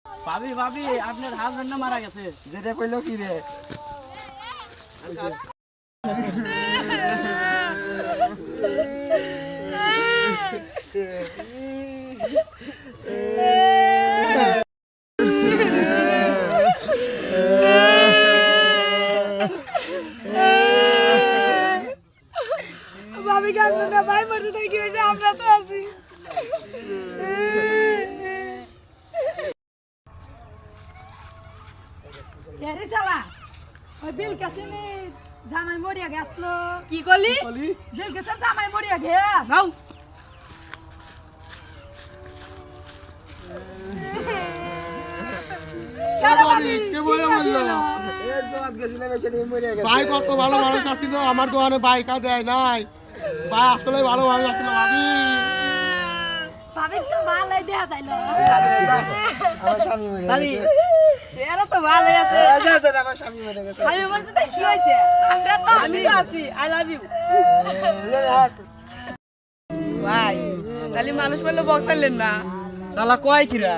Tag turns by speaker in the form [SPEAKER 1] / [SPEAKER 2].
[SPEAKER 1] ভাবি ভাবি আপনার হাজবেন্ড মারা গেছে।
[SPEAKER 2] যেটা কইলো কি রে?
[SPEAKER 3] ভাবি কাঁদবে না, ভাই মরতে তাই কি হয়েছে, আমরা তো আছি। এরে চালা ওই বিল কাছিনি জামাই মরিয়া গেছিল।
[SPEAKER 4] কি করলি?
[SPEAKER 3] বিল কাছে জামাই মরিয়া গে
[SPEAKER 4] যাও
[SPEAKER 2] ভাই কত ভালো মানুষ আছিল, আমার দোকানে বাইকা দেয় নাই। ভাই আসলে ভালো মানুষ আছিল ভাবি।
[SPEAKER 3] ভাবি তো ভালোই দেখা যাইল।
[SPEAKER 2] আমার স্বামী মরে
[SPEAKER 4] ভাবি
[SPEAKER 2] গেছে।
[SPEAKER 4] এরা তো ভালোই আছে।
[SPEAKER 2] আমার স্বামী মরে গেছে।
[SPEAKER 4] আমি বলছি তাই কি হয়েছে? আমি তো আছি। I love you. ভাই তাহলে মানুষ বললে বক্সাইলেন না।
[SPEAKER 1] শালা কয় কিরা